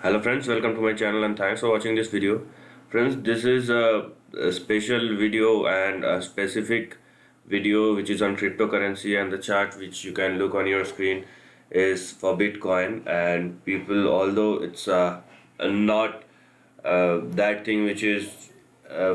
Hello friends, welcome to my channel and thanks for watching this video. Friends, this is a special video and a specific video which is on cryptocurrency, and the chart which you can look on your screen is for Bitcoin. And people, although it's not that thing which is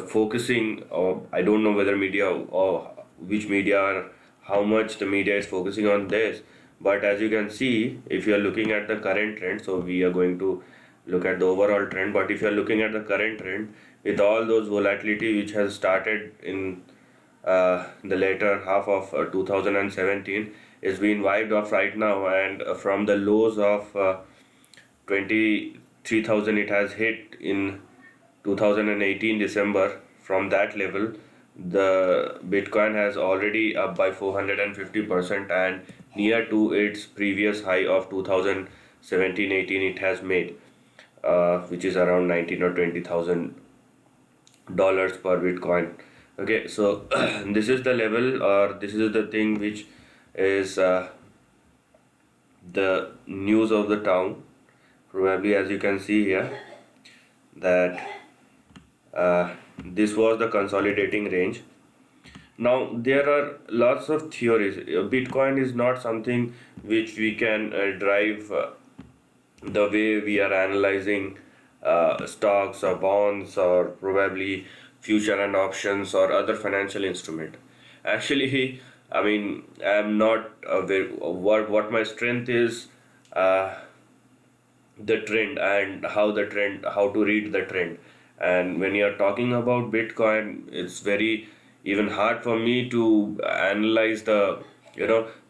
focusing, or I don't know whether media or which media or how much the media is focusing on this, but as you can see, if you are looking at the current trend, so we are going to look at the overall trend. But if you are looking at the current trend with all those volatility which has started in the later half of 2017, is being wiped off right now, and from the lows of 23,000 it has hit in 2018 December. From that level, the Bitcoin has already up by 450% and near to its previous high of 2017-18 it has made, which is around 19 or 20,000 dollars per Bitcoin. Okay, so this is the level, or this is the thing which is the news of the town. Probably, as you can see here, that this was the consolidating range. Now, there are lots of theories. Bitcoin is not something which we can drive the way we are analyzing stocks or bonds or probably future and options or other financial instrument. Actually, I mean, I'm not what my strength is. Uh, the trend and how to read the trend. And when you're talking about Bitcoin, it's very even hard for me to analyze the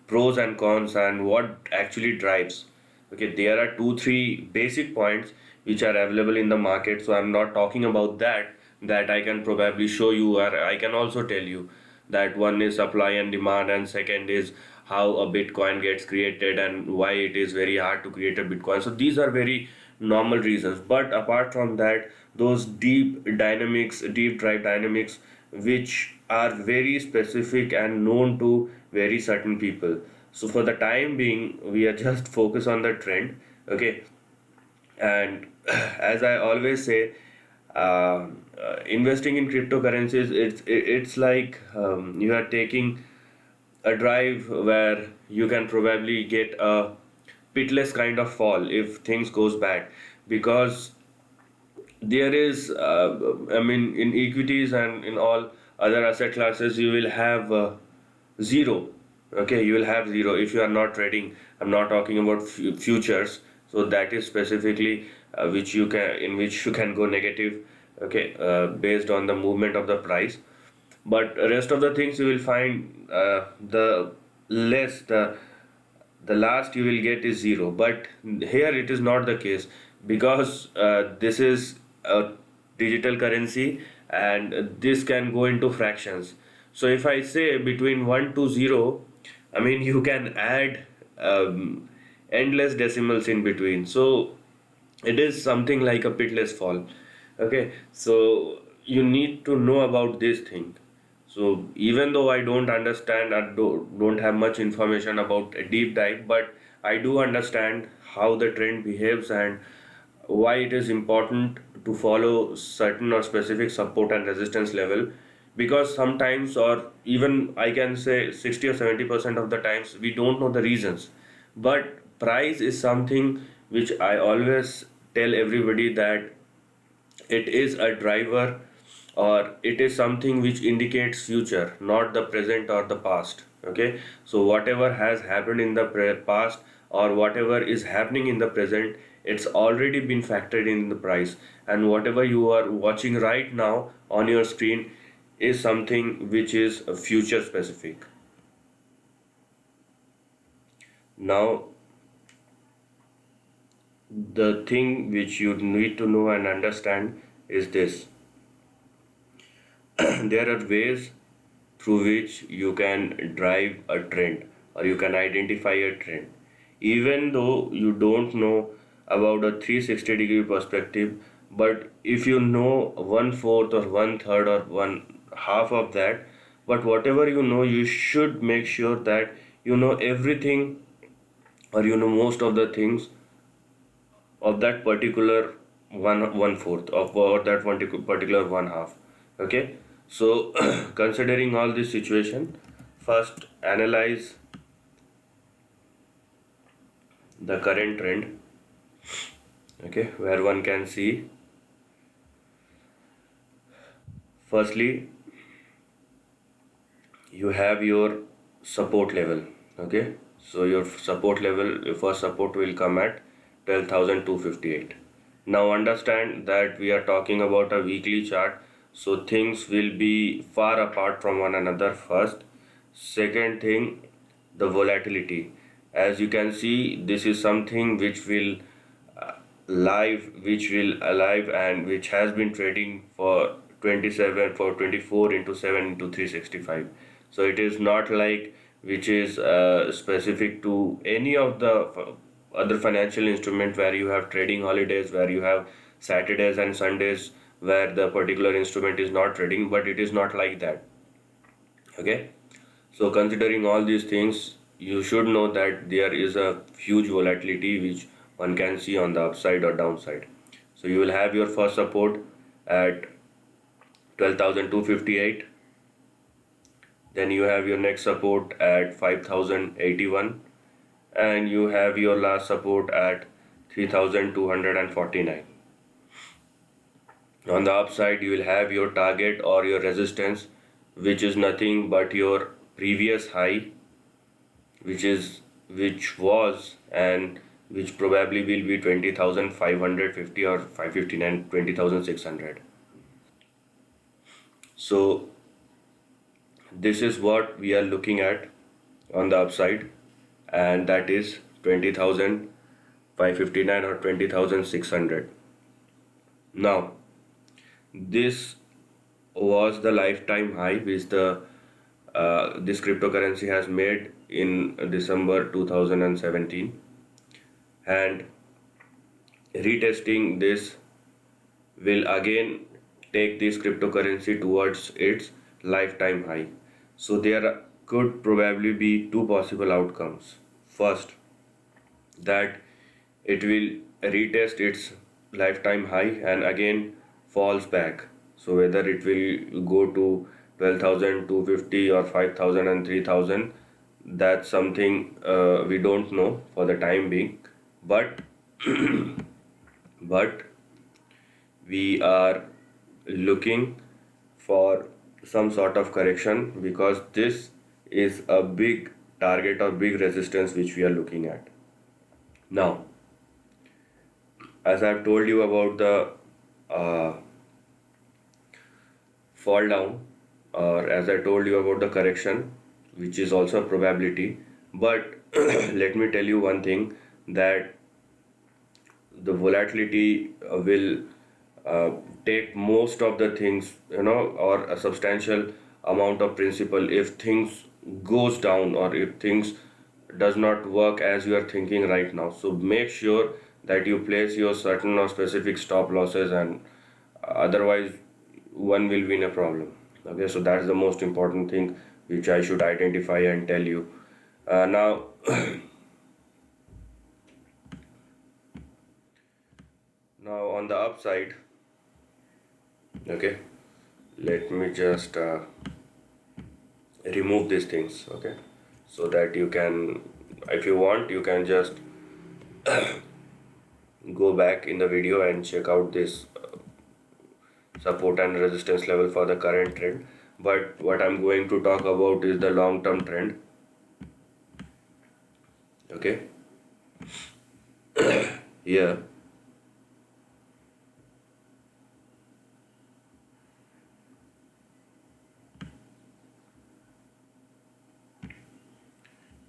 pros and cons and what actually drives. Okay, there are two three basic points which are available in the market, so I'm not talking about that I can probably show you, or I can also tell you that one is supply and demand, and second is how a Bitcoin gets created and why it is very hard to create a Bitcoin. So these are very normal reasons. But apart from that, those deep drive dynamics, which are very specific and known to very certain people. So for the time being, we are just focus on the trend. Okay, and as I always say, investing in cryptocurrencies, it's like you are taking a drive where you can probably get a pitless kind of fall if things goes bad, because there is I mean, in equities and in all other asset classes you will have zero. Okay, you will have zero if you are not trading. I'm not talking about futures, so that is specifically which you can in which you can go negative. Okay, based on the movement of the price. But rest of the things you will find the less the last you will get is zero. But here it is not the case, because this is a digital currency, and this can go into fractions. So if I say between 1 to 0, I mean, you can add endless decimals in between. So it is something like a pitless fall. Okay, so you need to know about this thing. So even though I don't understand or don't have much information about a deep dive, but I do understand how the trend behaves and why it is important to follow certain or specific support and resistance level. Because sometimes, or even I can say 60 or 70% of the times, we don't know the reasons. But price is something which I always tell everybody that it is a driver, or it is something which indicates future, not the present or the past. Okay, so whatever has happened in the past, or whatever is happening in the present, it's already been factored in the price. And whatever you are watching right now on your screen is something which is future specific. Now, the thing which you need to know and understand is this: there are ways through which you can drive a trend, or you can identify a trend, even though you don't know about a 360-degree perspective. But if you know one fourth or one third or one half of that, but whatever you know, you should make sure that you know everything, or you know most of the things of that particular one fourth of or that particular one half. Okay, so considering all this situation, first analyze the current trend. Okay, where one can see, firstly, you have your support level. Okay, so your support level, your first support will come at 12,258. Now understand that we are talking about a weekly chart, so things will be far apart from one another. First, second thing, the volatility. As you can see, this is something which will which will alive and which has been trading for 27 for 24 into 7 into 365. So it is not like which is specific to any of the other financial instrument where you have trading holidays, where you have Saturdays and Sundays where the particular instrument is not trading, but it is not like that. Okay, so considering all these things, you should know that there is a huge volatility which one can see on the upside or downside. So you will have your first support at 12,258. Then you have your next support at 5,081, and you have your last support at 3,249. On the upside, you will have your target or your resistance, which is nothing but your previous high, which was and which probably will be 20,550 or 559, 20,600. So this is what we are looking at on the upside, and that is 20,559 or 20,600. Now, this was the lifetime high which the this cryptocurrency has made in December 2017, and retesting this will again take this cryptocurrency towards its lifetime high. So there could probably be two possible outcomes. First, that it will retest its lifetime high and again falls back. So whether it will go to 12,250 or 5,000 and 3,000, that's something we don't know for the time being. But but we are looking for some sort of correction, because this is a big target or big resistance which we are looking at. Now, as I've told you about the uh, fall down, or as I told you about the correction, which is also a probability, but let me tell you one thing, that the volatility will uh, take most of the things, or a substantial amount of principal if things goes down or if things does not work as you are thinking right now. So make sure that you place your certain or specific stop losses, and otherwise one will be in a problem. Okay, so that's the most important thing which I should identify and tell you. Now now on the upside, okay, let me just remove these things. Okay, so that you can, if you want, you can just go back in the video and check out this support and resistance level for the current trend. But what I'm going to talk about is the long term trend. Okay, here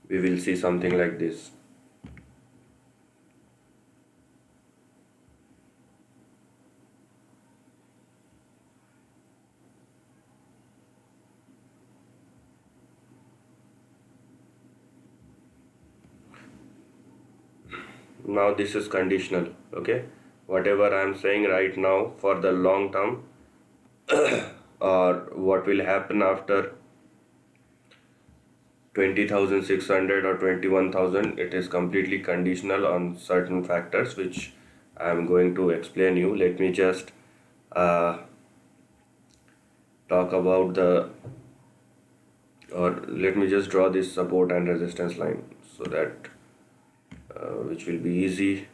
we will see something like this. Now this is conditional. Okay, whatever I'm saying right now for the long term, or what will happen after 20,600 or 21,000, it is completely conditional on certain factors which I'm going to explain you. Let me just uh, talk about the or let me just draw this support and resistance line so that which will be easy.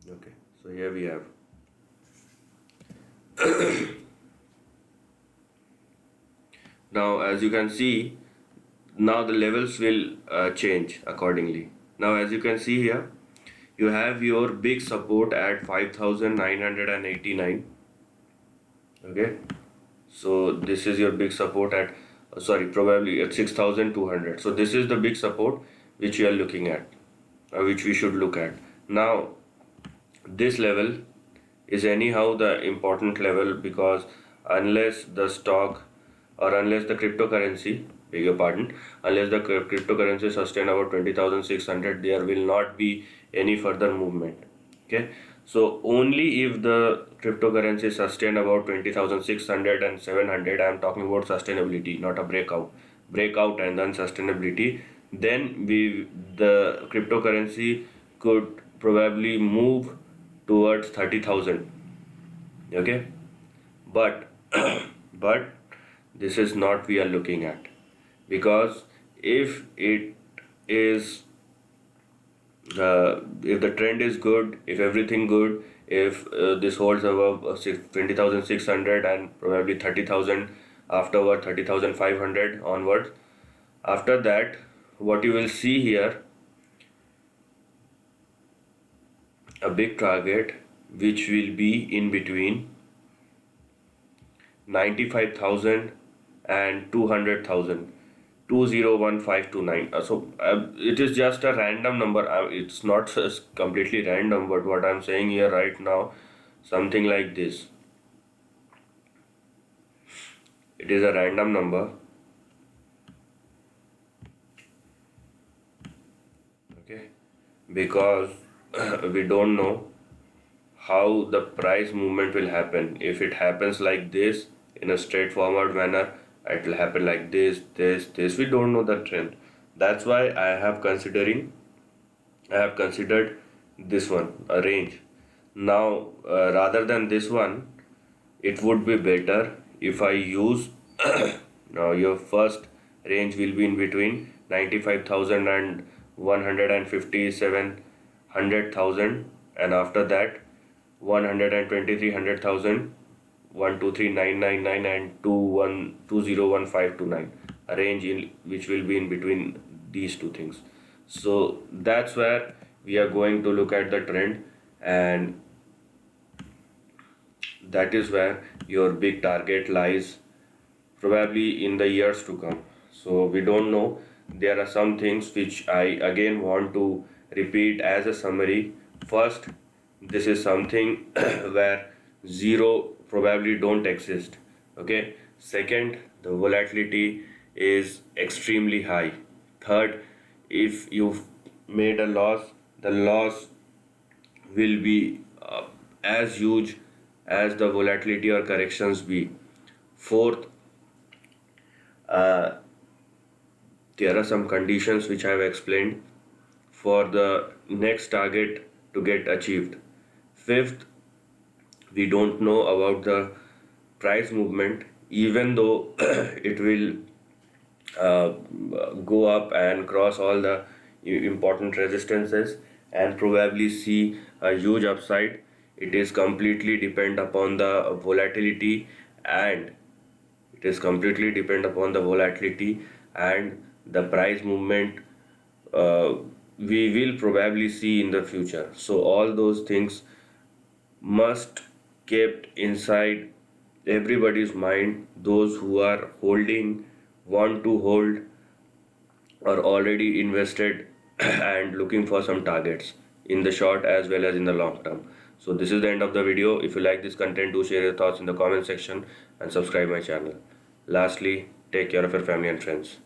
Okay, so here we have. Now as you can see, now the levels will change accordingly. Now as you can see here, you have your big support at 5989. Okay, so this is your big support at sorry, probably at 6200. So this is the big support which you are looking at, which we should look at. Now this level is anyhow the important level, because unless the stock or unless the cryptocurrency, beg your pardon, unless the cryptocurrency sustain about 20,600, there will not be any further movement. Okay, so only if the cryptocurrency sustain about 20,600 and 700, I am talking about sustainability, not a breakout and then sustainability, then the cryptocurrency could probably move towards 30,000. Okay, but but this is not we are looking at, because if it is if the trend is good, if everything good, if this holds above 20,600 and probably 30,000 afterward, 30,500 onwards, after that what you will see here, a big target which will be in between 95,000 and 200,000, 201529. It is just a random number. It's not completely random, but what I'm saying here right now, something like this. It is a random number. Okay, because we don't know how the price movement will happen. If it happens like this in a straightforward manner, it will happen like this. We don't know the trend. That's why I have considered this one a range. Now, rather than this one, it would be better if I use now your first range will be in between 95,000 and 157,100,000, and after that 123,100,000, 123,999 and 201529, a range in which will be in between these two things. So that's where we are going to look at the trend, and that is where your big target lies, probably in the years to come. So we don't know. There are some things which I again want to repeat as a summary. First, this is something where zero probably don't exist. Okay. Second, the volatility is extremely high. Third, if you've made a loss, the loss will be as huge as the volatility or corrections be. Fourth, uh, there are some conditions which I have explained for the next target to get achieved. Fifth, we don't know about the price movement, even though it will uh, go up and cross all the important resistances and probably see a huge upside. It is completely depend upon the volatility, and it is completely depend upon the volatility and the price movement uh, we will probably see in the future. So all those things must kept inside everybody's mind. Those who are holding, want to hold, or already invested and looking for some targets in the short as well as in the long term. So this is the end of the video. If you like this content, do share your thoughts in the comment section and subscribe my channel. Lastly, Take care of your family and friends.